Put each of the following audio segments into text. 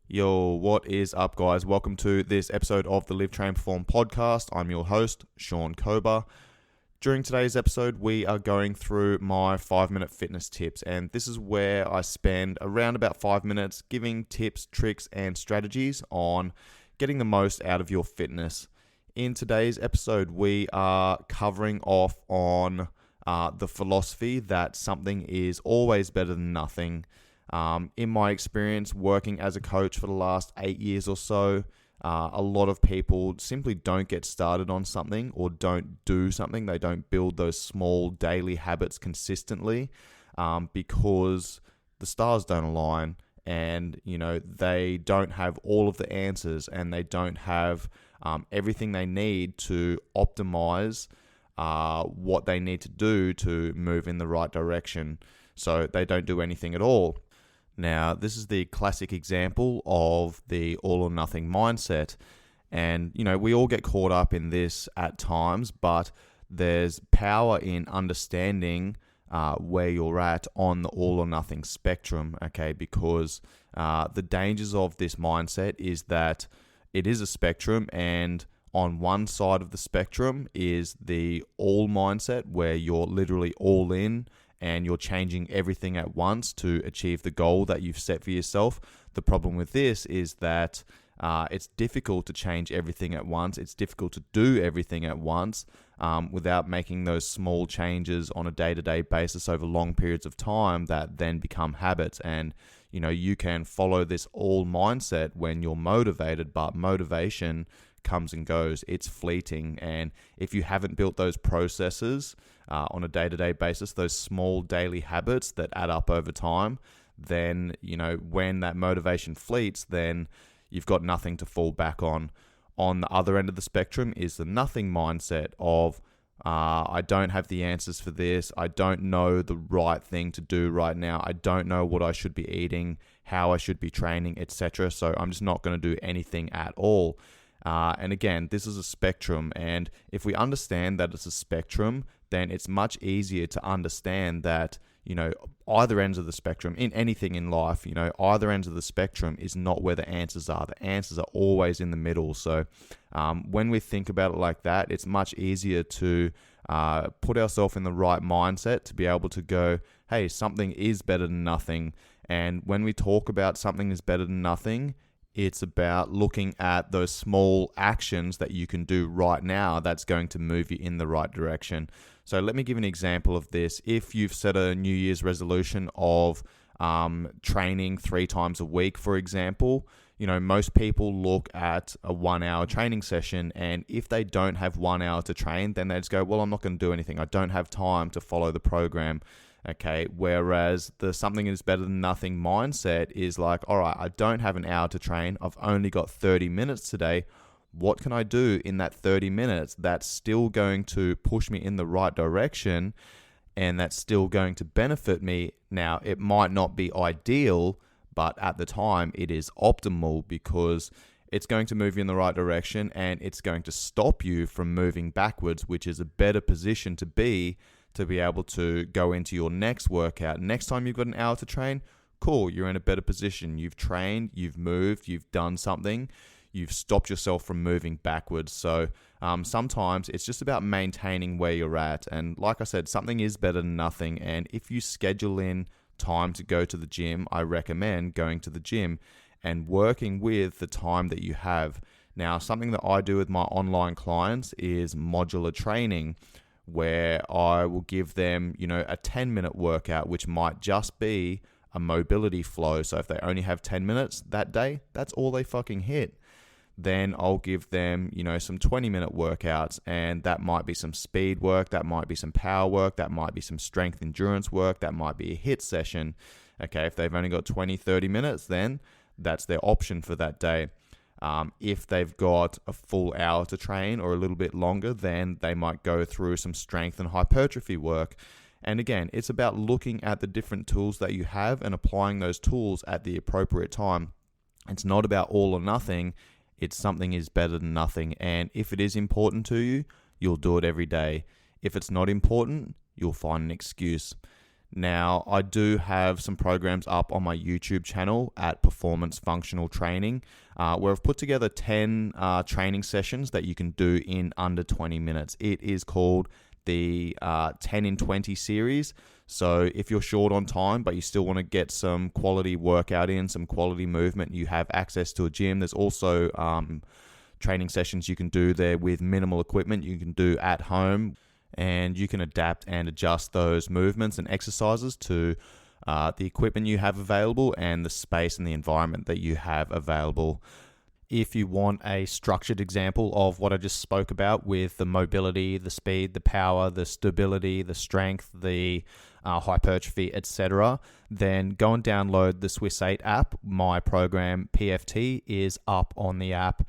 Yo, what is up, guys? Welcome to this episode of the Live, Train, Perform podcast. I'm your host, Shaun Kober. During today's episode, we are going through my 5-minute fitness tips, and this is where I spend around about 5 minutes giving tips, tricks, and strategies on getting the most out of your fitness. In today's episode, we are covering off on the philosophy that something is always better than nothing. In my experience working as a coach for the last 8 years or so, a lot of people simply don't get started on something or don't do something. They don't build those small daily habits consistently because the stars don't align, and they don't have all of the answers, and they don't have everything they need to optimize what they need to do to move in the right direction. So they don't do anything at all. Now, this is the classic example of the all or nothing mindset. And, we all get caught up in this at times, but there's power in understanding where you're at on the all or nothing spectrum, okay? Because the dangers of this mindset is that it is a spectrum, and on one side of the spectrum is the all mindset, where you're literally all in, and you're changing everything at once to achieve the goal that you've set for yourself. The problem with this is that it's difficult to change everything at once. It's difficult to do everything at once without making those small changes on a day-to-day basis over long periods of time that then become habits. And, you can follow this all mindset when you're motivated, but motivation comes and goes. It's fleeting. And if you haven't built those processes on a day-to-day basis, those small daily habits that add up over time, then, when that motivation fleets, then you've got nothing to fall back on. On the other end of the spectrum is the nothing mindset of, I don't have the answers for this. I don't know the right thing to do right now. I don't know what I should be eating, how I should be training, etc. So I'm just not going to do anything at all. And again, this is a spectrum, and if we understand that it's a spectrum, then it's much easier to understand that, either ends of the spectrum, in anything in life, either ends of the spectrum is not where the answers are. The answers are always in the middle. So when we think about it like that, it's much easier to put ourselves in the right mindset to be able to go, hey, something is better than nothing. And when we talk about something is better than nothing, it's about looking at those small actions that you can do right now that's going to move you in the right direction. So let me give an example of this. If you've set a New Year's resolution of training 3 times a week, for example, most people look at a 1-hour training session, and if they don't have 1 hour to train, then they just go, well, I'm not going to do anything. I don't have time to follow the program. Okay, whereas the something is better than nothing mindset is like, all right, I don't have an hour to train. I've only got 30 minutes today. What can I do in that 30 minutes that's still going to push me in the right direction, and that's still going to benefit me? Now, it might not be ideal, but at the time it is optimal, because it's going to move you in the right direction, and it's going to stop you from moving backwards, which is a better position to be able to go into your next workout. Next time you've got an hour to train, cool, you're in a better position. You've trained, you've moved, you've done something, you've stopped yourself from moving backwards. So sometimes it's just about maintaining where you're at. And like I said, something is better than nothing. And if you schedule in time to go to the gym, I recommend going to the gym and working with the time that you have. Now, something that I do with my online clients is modular training, where I will give them, a 10-minute workout, which might just be a mobility flow. So if they only have 10 minutes that day, that's all they fucking hit. Then I'll give them, some 20-minute workouts, and that might be some speed work, that might be some power work, that might be some strength endurance work, that might be a HIIT session. Okay, if they've only got 20, 30 minutes, then that's their option for that day. If they've got a full hour to train or a little bit longer, then they might go through some strength and hypertrophy work. And again, it's about looking at the different tools that you have and applying those tools at the appropriate time. It's not about all or nothing. It's something is better than nothing. And if it is important to you, you'll do it every day. If it's not important, you'll find an excuse. Now, I do have some programs up on my YouTube channel at Performance Functional Training, where I've put together 10 training sessions that you can do in under 20 minutes. It is called the 10 in 20 series. So if you're short on time, but you still want to get some quality workout in, some quality movement, you have access to a gym. There's also training sessions you can do there with minimal equipment you can do at home, and you can adapt and adjust those movements and exercises to the equipment you have available and the space and the environment that you have available. If you want a structured example of what I just spoke about with the mobility, the speed, the power, the stability, the strength, the hypertrophy, etc., then go and download the Swiss 8 app. My program PFT is up on the app.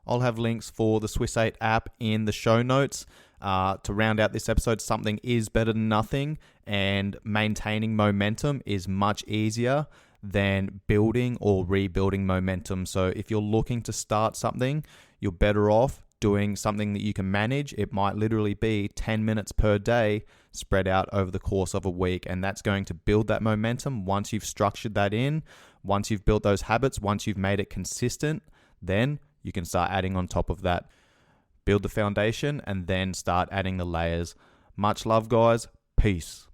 I'll have links for the Swiss 8 app in the show notes. To round out this episode, something is better than nothing, and maintaining momentum is much easier than building or rebuilding momentum. So if you're looking to start something, you're better off doing something that you can manage. It might literally be 10 minutes per day spread out over the course of a week, and that's going to build that momentum. Once you've structured that in, once you've built those habits, once you've made it consistent, then you can start adding on top of that. Build the foundation and then start adding the layers. Much love, guys. Peace.